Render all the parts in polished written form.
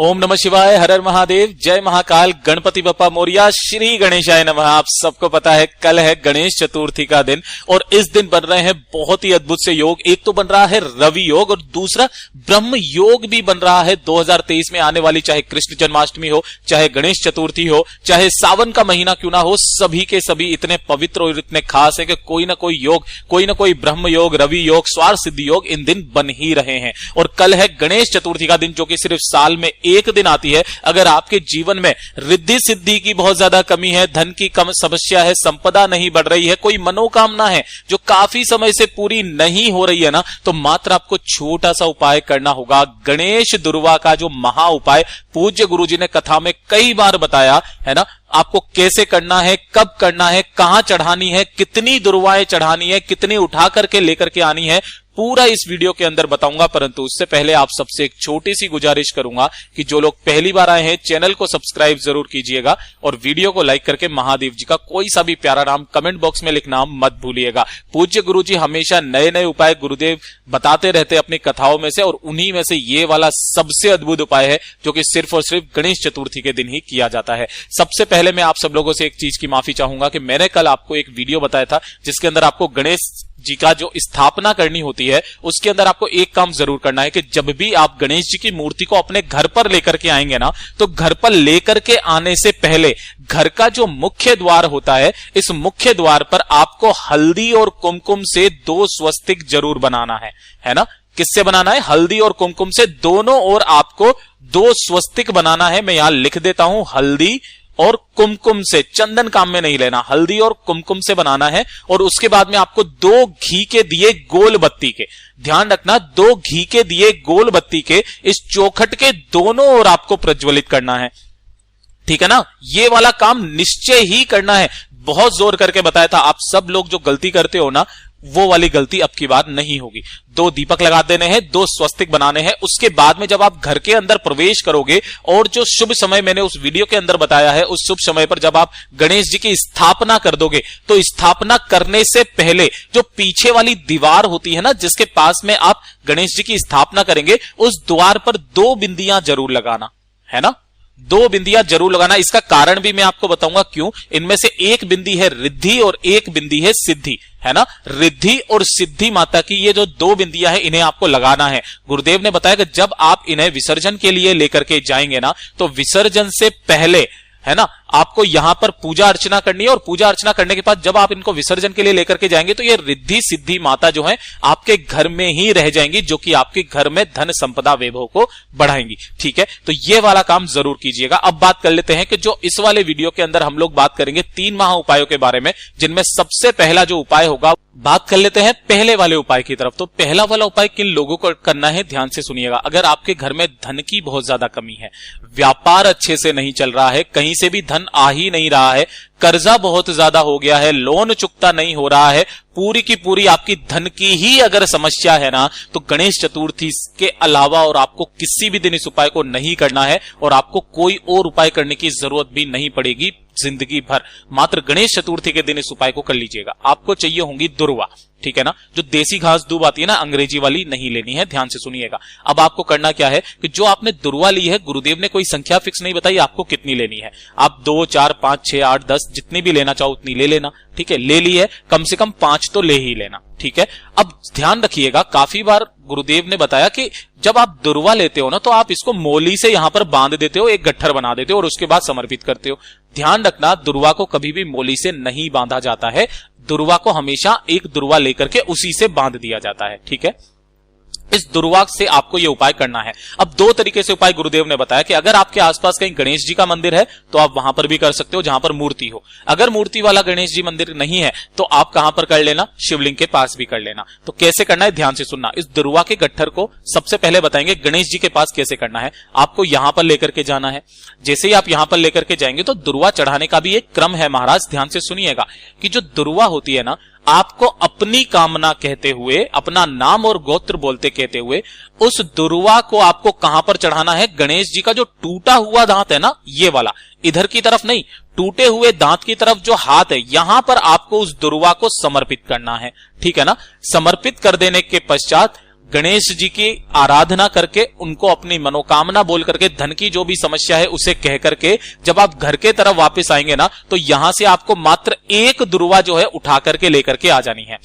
ओम नमः शिवाय, हर हर महादेव, जय महाकाल, गणपति बप्पा मोरिया, श्री गणेशाय नमः। आप सबको पता है कल है गणेश चतुर्थी का दिन और इस दिन बन रहे हैं बहुत ही अद्भुत से योग। एक तो बन रहा है रवि योग और दूसरा ब्रह्म योग भी बन रहा है। 2023 में आने वाली चाहे कृष्ण जन्माष्टमी हो, चाहे गणेश चतुर्थी हो, चाहे सावन का महीना क्यों ना हो, सभी के सभी इतने पवित्र और इतने खास है कि कोई ना कोई योग, कोई ना कोई ब्रह्म योग, रवि योग, स्वार सिद्धि योग इन दिन बन ही रहे हैं। और कल है गणेश चतुर्थी का दिन, जो कि सिर्फ साल में एक दिन आती है। अगर आपके जीवन में रिद्धि सिद्धि की बहुत ज्यादा कमी है, धन की कम समस्या है, संपदा नहीं बढ़ रही है, कोई मनोकामना है जो काफी समय से पूरी नहीं हो रही है ना, तो मात्र आपको छोटा सा उपाय करना होगा। गणेश दुर्वा का जो महा उपाय पूज्य गुरुजी ने कथा में कई बार बताया है ना, आपको कैसे करना है, कब करना है, कहां चढ़ानी है, कितनी दुर्वाएं चढ़ानी है, कितनी उठा करके लेकर के आनी है, पूरा इस वीडियो के अंदर बताऊंगा। परंतु उससे पहले आप सबसे एक छोटी सी गुजारिश करूंगा कि जो लोग पहली बार आए हैं चैनल को सब्सक्राइब जरूर कीजिएगा और वीडियो को लाइक करके महादेव जी का कोई सा भी प्यारा नाम कमेंट बॉक्स में लिखना मत भूलिएगा। पूज्य गुरुजी हमेशा नए नए उपाय गुरुदेव बताते रहते अपनी कथाओं में से, और उन्हीं में से ये वाला सबसे अद्भुत उपाय है जो कि सिर्फ और सिर्फ गणेश चतुर्थी के दिन ही किया जाता है। सबसे पहले मैं आप सब लोगों से एक चीज की माफी चाहूंगा कि मैंने कल आपको एक वीडियो बताया था जिसके अंदर आपको गणेश जी का जो स्थापना करनी होती है उसके अंदर आपको एक काम जरूर करना है कि जब भी आप गणेश जी की मूर्ति को अपने घर पर लेकर के आएंगे ना, तो घर पर लेकर के आने से पहले घर का जो मुख्य द्वार होता है, इस मुख्य द्वार पर आपको हल्दी और कुमकुम से 2 स्वस्तिक जरूर बनाना है ना। किससे बनाना है? हल्दी और कुमकुम से, दोनों ओर आपको 2 स्वस्तिक बनाना है। मैं यहां लिख देता हूं, हल्दी और कुमकुम से, चंदन काम में नहीं लेना, हल्दी और कुमकुम से बनाना है। और उसके बाद में आपको 2 घी के दिए गोल बत्ती के, ध्यान रखना, 2 घी के दिए गोल बत्ती के इस चौखट के दोनों ओर आपको प्रज्वलित करना है। ठीक है ना, ये वाला काम निश्चय ही करना है। बहुत जोर करके बताया था, आप सब लोग जो गलती करते हो ना, वो वाली गलती अब की बार नहीं होगी। 2 दीपक लगा देने हैं, 2 स्वस्तिक बनाने हैं। उसके बाद में जब आप घर के अंदर प्रवेश करोगे और जो शुभ समय मैंने उस वीडियो के अंदर बताया है, उस शुभ समय पर जब आप गणेश जी की स्थापना कर दोगे, तो स्थापना करने से पहले जो पीछे वाली दीवार होती है ना, जिसके पास में आप गणेश जी की स्थापना करेंगे, उस द्वार पर 2 बिंदियां जरूर लगाना है ना, 2 बिंदियां जरूर लगाना। इसका कारण भी मैं आपको बताऊंगा क्यों। इनमें से एक बिंदी है रिद्धि और एक बिंदी है सिद्धि, है ना। रिद्धि और सिद्धि माता की ये जो 2 बिंदियां हैं, इन्हें आपको लगाना है। गुरुदेव ने बताया कि जब आप इन्हें विसर्जन के लिए लेकर के जाएंगे ना, तो विसर्जन से पहले है ना आपको यहां पर पूजा अर्चना करनी है। और पूजा अर्चना करने के बाद जब आप इनको विसर्जन के लिए लेकर के जाएंगे, तो ये रिद्धि सिद्धि माता जो है आपके घर में ही रह जाएंगी, जो कि आपके घर में धन संपदा वैभव को बढ़ाएंगी। ठीक है, तो ये वाला काम जरूर कीजिएगा। अब बात कर लेते हैं कि जो इस वाले वीडियो के अंदर हम लोग बात करेंगे 3 महा उपायों के बारे में, जिनमें सबसे पहला जो उपाय होगा, बात कर लेते हैं पहले वाले उपाय की तरफ। तो पहला वाला उपाय किन लोगों को करना है, ध्यान से सुनिएगा। अगर आपके घर में धन की बहुत ज्यादा कमी है, व्यापार अच्छे से नहीं चल रहा है, कहीं से भी धन आ ही नहीं रहा है, कर्जा बहुत ज्यादा हो गया है, लोन चुकता नहीं हो रहा है, पूरी की पूरी आपकी धन की ही अगर समस्या है ना, तो गणेश चतुर्थी के अलावा और आपको किसी भी दिन इस उपाय को नहीं करना है और आपको कोई और उपाय करने की जरूरत भी नहीं पड़ेगी जिंदगी भर। मात्र गणेश चतुर्थी के दिन इस उपाय को कर लीजिएगा। आपको चाहिए होंगी दुर्वा, ठीक है ना, जो देसी घास दूब आती है ना, अंग्रेजी वाली नहीं लेनी है, ध्यान से सुनिएगा। अब आपको करना क्या है कि जो आपने दुर्वा ली है, गुरुदेव ने कोई संख्या फिक्स नहीं बताई आपको कितनी लेनी है। आप 2, 4, 5, 6, 8, 10 जितनी भी लेना चाहो उतनी ले लेना। ठीक है, ले ली है, कम से कम 5 तो ले ही लेना। ठीक है, अब ध्यान रखिएगा, काफी बार गुरुदेव ने बताया कि जब आप दुर्वा लेते हो ना, तो आप इसको मोली से यहां पर बांध देते हो, एक गट्ठर बना देते हो और उसके बाद समर्पित करते हो। ध्यान रखना, दुर्वा को कभी भी मोली से नहीं बांधा जाता है, दुर्वा को हमेशा एक दुर्वा लेकर के उसी से बांध दिया जाता है। ठीक है, इस दुर्वा से आपको यह उपाय करना है। अब 2 तरीके से उपाय गुरुदेव ने बताया कि अगर आपके आसपास कहीं गणेश जी का मंदिर है तो आप वहां पर भी कर सकते हो जहां पर मूर्ति हो। अगर मूर्ति वाला गणेश जी मंदिर नहीं है तो आप कहां पर कर लेना, शिवलिंग के पास भी कर लेना। तो कैसे करना है, ध्यान से सुनना। इस दुर्वा के गट्ठर को सबसे पहले बताएंगे गणेश जी के पास कैसे करना है। आपको यहां पर लेकर के जाना है। जैसे ही आप यहां पर लेकर के जाएंगे तो दुर्वा चढ़ाने का भी एक क्रम है महाराज, ध्यान से सुनिएगा कि जो दुर्वा होती है ना, आपको अपनी कामना कहते हुए, अपना नाम और गोत्र बोलते कहते हुए उस दुर्वा को आपको कहां पर चढ़ाना है, गणेश जी का जो टूटा हुआ दांत है ना, ये वाला, इधर की तरफ नहीं, टूटे हुए दांत की तरफ जो हाथ है, यहां पर आपको उस दुर्वा को समर्पित करना है। ठीक है ना, समर्पित कर देने के पश्चात गणेश जी की आराधना करके उनको अपनी मनोकामना बोल करके धन की जो भी समस्या है उसे कह करके जब आप घर के तरफ वापस आएंगे ना, तो यहां से आपको मात्र एक दुर्वा जो है उठा करके लेकर के आ जानी है।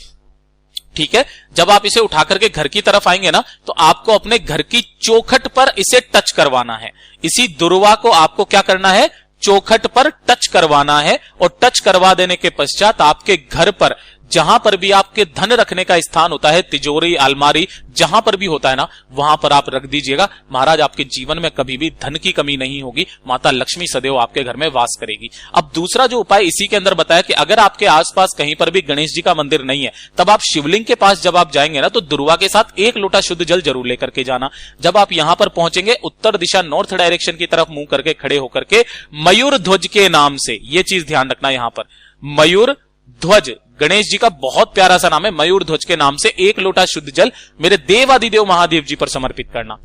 ठीक है, जब आप इसे उठा करके घर की तरफ आएंगे ना, तो आपको अपने घर की चौखट पर इसे टच करवाना है। इसी दुर्वा को आपको क्या करना है, चौखट पर टच करवाना है, और टच करवा देने के पश्चात आपके घर पर जहां पर भी आपके धन रखने का स्थान होता है, तिजोरी, अलमारी, जहां पर भी होता है ना, वहां पर आप रख दीजिएगा। महाराज आपके जीवन में कभी भी धन की कमी नहीं होगी, माता लक्ष्मी सदैव आपके घर में वास करेगी। अब दूसरा जो उपाय इसी के अंदर बताया कि अगर आपके आसपास कहीं पर भी गणेश जी का मंदिर नहीं है, तब आप शिवलिंग के पास जब आप जाएंगे ना, तो दुर्वा के साथ 1 लोटा शुद्ध जल जरूर लेकर के जाना। जब आप यहां पर पहुंचेंगे, उत्तर दिशा नॉर्थ डायरेक्शन की तरफ मुंह करके खड़े होकर के मयूर ध्वज के नाम से, यह चीज ध्यान रखना, यहां पर मयूर ध्वज, गणेश जी का बहुत प्यारा सा नाम है, मयूर ध्वज के नाम से 1 लोटा शुद्ध जल मेरे देवादिदेव महादेव जी पर समर्पित करना।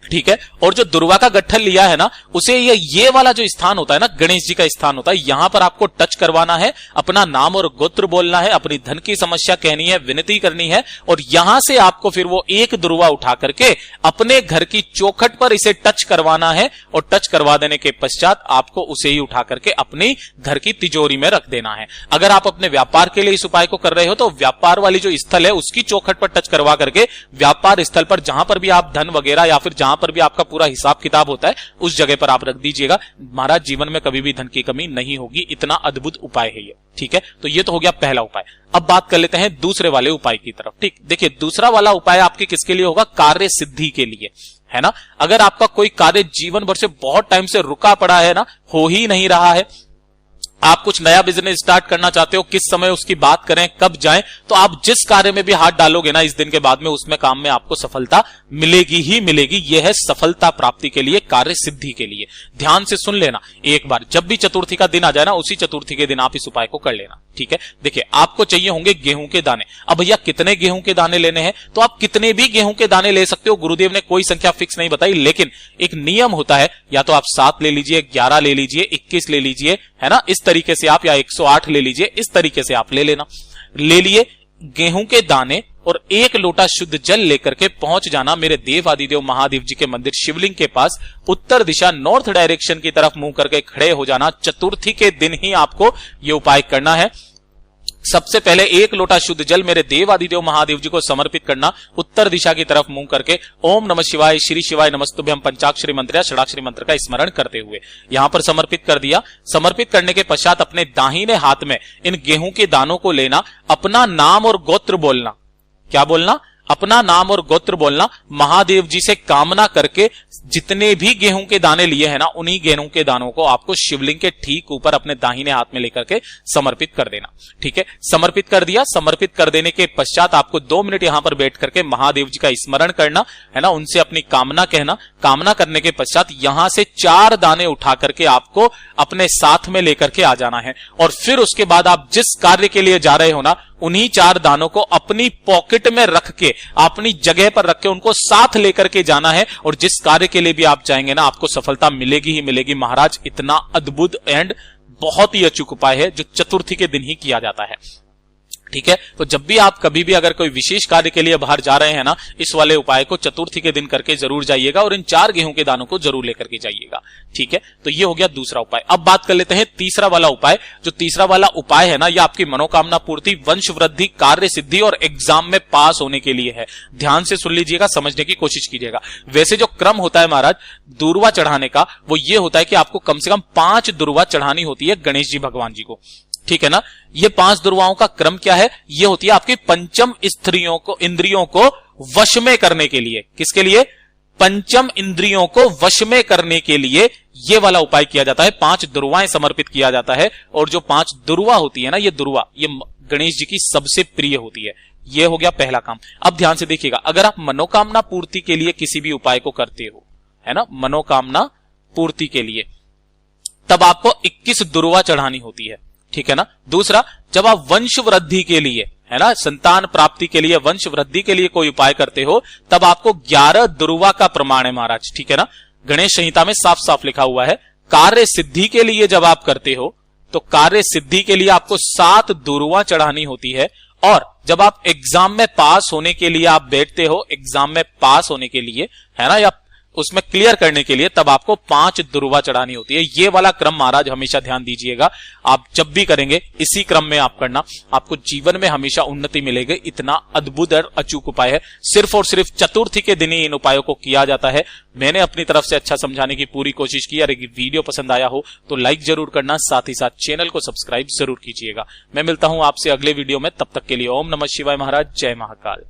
ठीक है, और जो दुर्वा का गट्ठल लिया है ना, उसे ये वाला जो स्थान होता है ना, गणेश जी का स्थान होता है, यहां पर आपको टच करवाना है, अपना नाम और गोत्र बोलना है, अपनी धन की समस्या कहनी है, विनती करनी है, और यहां से आपको फिर वो एक दुर्वा उठा करके अपने घर की चौखट पर इसे टच करवाना है, और टच करवा देने के पश्चात आपको उसे ही उठा करके अपनी घर की तिजोरी में रख देना है। अगर आप अपने व्यापार के लिए इस उपाय को कर रहे हो, तो व्यापार वाली जो स्थल है उसकी चौखट पर टच करवा करके व्यापार स्थल पर जहां पर भी आप धन वगैरह या फिर जहां पर भी आपका पूरा हिसाब किताब होता है, उस जगह पर आप रख दीजिएगा। महाराज जीवन में कभी भी धन की कमी नहीं होगी, इतना अद्भुत उपाय है ये। ठीक है, तो ये तो हो गया पहला उपाय। अब बात कर लेते हैं दूसरे वाले उपाय की तरफ। ठीक, देखिए दूसरा वाला उपाय आपके किसके लिए होगा, कार्य सिद्धि के लिए, है ना। अगर आपका कोई कार्य जीवन भर से बहुत टाइम से रुका पड़ा है ना, हो ही नहीं रहा है, आप कुछ नया बिजनेस स्टार्ट करना चाहते हो, किस समय उसकी बात करें, कब जाएं, तो आप जिस कार्य में भी हाथ डालोगे ना इस दिन के बाद में, उसमें काम में आपको सफलता मिलेगी ही मिलेगी। यह है सफलता प्राप्ति के लिए, कार्य सिद्धि के लिए। ध्यान से सुन लेना एक बार, जब भी चतुर्थी का दिन आ जाए ना, उसी चतुर्थी के दिन आप इस उपाय को कर लेना। ठीक है, देखिए आपको चाहिए होंगे गेहूं के दाने। अब भैया कितने गेहूं के दाने लेने हैं, तो आप कितने भी गेहूं के दाने ले सकते हो, गुरुदेव ने कोई संख्या फिक्स नहीं बताई, लेकिन एक नियम होता है, या तो आप 7 ले लीजिए, 11 ले लीजिए, 21 ले लीजिए, है ना, इस तरीके से आप, या 108 ले लीजिए, इस तरीके से आप ले लेना। ले लिए गेहूं के दाने और 1 लोटा शुद्ध जल लेकर के पहुंच जाना मेरे देवादिदेव महादेव जी के मंदिर शिवलिंग के पास, उत्तर दिशा नॉर्थ डायरेक्शन की तरफ मुंह करके खड़े हो जाना। चतुर्थी के दिन ही आपको यह उपाय करना है। सबसे पहले 1 लोटा शुद्ध जल मेरे देवादिदेव महादेव जी को समर्पित करना, उत्तर दिशा की तरफ मुंह करके ओम नमः शिवाय, श्री शिवाय नमस्तुभ्यं पंचाक्षरी मंत्र या षडाक्षरी मंत्र का स्मरण करते हुए यहां पर समर्पित कर दिया। समर्पित करने के पश्चात अपने दाहिने हाथ में इन गेहूं के दानों को लेना, अपना नाम और गोत्र बोलना। क्या बोलना, अपना नाम और गोत्र बोलना, महादेव जी से कामना करके जितने भी गेहूं के दाने लिए हैं ना, उन्हीं गेहूं के दानों को आपको शिवलिंग के ठीक ऊपर अपने दाहिने हाथ में लेकर के समर्पित कर देना। ठीक है, समर्पित कर दिया। समर्पित कर देने के पश्चात आपको 2 मिनट यहां पर बैठ करके महादेव जी का स्मरण करना है ना, उनसे अपनी कामना कहना। कामना करने के पश्चात यहां से 4 दाने उठा करके आपको अपने साथ में लेकर के आ जाना है, और फिर उसके बाद आप जिस कार्य के लिए जा रहे हो ना, उन्हीं 4 दानों को अपनी पॉकेट में रख के, अपनी जगह पर रख के उनको साथ लेकर के जाना है, और जिस कार्य के लिए भी आप जाएंगे ना, आपको सफलता मिलेगी ही मिलेगी। महाराज इतना अद्भुत एंड बहुत ही अचूक उपाय है जो चतुर्थी के दिन ही किया जाता है। ठीक है, तो जब भी आप कभी भी अगर कोई विशेष कार्य के लिए बाहर जा रहे हैं ना, इस वाले उपाय को चतुर्थी के दिन करके जरूर जाइएगा, और इन 4 गेहूं के दानों को जरूर लेकर के जाइएगा। ठीक है, तो ये हो गया दूसरा उपाय। अब बात कर लेते हैं तीसरा वाला उपाय। जो तीसरा वाला उपाय है ना, ये आपकी मनोकामना पूर्ति, वंश वृद्धि, कार्य सिद्धि और एग्जाम में पास होने के लिए है। ध्यान से सुन लीजिएगा, समझने की कोशिश कीजिएगा। वैसे जो क्रम होता है महाराज दुर्वा चढ़ाने का, वो ये होता है कि आपको कम से कम 5 दुर्वा चढ़ानी होती है गणेश जी भगवान जी को। ठीक है ना, ये 5 दुर्वाओं का क्रम क्या है, ये होती है आपकी पंचम इंद्रियों को वश में करने के लिए। किसके लिए, पंचम इंद्रियों को वश में करने के लिए ये वाला उपाय किया जाता है। 5 दुर्वाएं समर्पित किया जाता है, और जो 5 दुर्वा होती है ना, ये दुर्वा ये गणेश जी की सबसे प्रिय होती है। ये हो गया पहला काम। अब ध्यान से देखिएगा, अगर आप मनोकामना पूर्ति के लिए किसी भी उपाय को करते हो, है ना, मनोकामना पूर्ति के लिए, तब आपको 21 दुर्वा चढ़ानी होती है। ठीक है ना। दूसरा, जब आप वंश वृद्धि के लिए, है ना, संतान प्राप्ति के लिए, वंश वृद्धि के लिए कोई उपाय करते हो, तब आपको 11 दुर्वा का प्रमाण है महाराज। ठीक है ना, गणेश संहिता में साफ साफ लिखा हुआ है। कार्य सिद्धि के लिए जब आप करते हो, तो कार्य सिद्धि के लिए आपको 7 दुर्वा चढ़ानी होती है, और जब आप एग्जाम में पास होने के लिए आप बैठते हो, एग्जाम में पास होने के लिए, है ना, या उसमें क्लियर करने के लिए, तब आपको 5 दुर्वा चढ़ानी होती है। ये वाला क्रम महाराज हमेशा ध्यान दीजिएगा, आप जब भी करेंगे इसी क्रम में आप करना, आपको जीवन में हमेशा उन्नति मिलेगी। इतना अद्भुत और अचूक उपाय है, सिर्फ और सिर्फ चतुर्थी के दिन ही इन उपायों को किया जाता है। मैंने अपनी तरफ से अच्छा समझाने की पूरी कोशिश की। अगर वीडियो पसंद आया हो तो लाइक जरूर करना, साथ ही साथ चैनल को सब्सक्राइब जरूर कीजिएगा। मैं मिलता हूं आपसे अगले वीडियो में, तब तक के लिए ओम नमः शिवाय महाराज, जय महाकाल।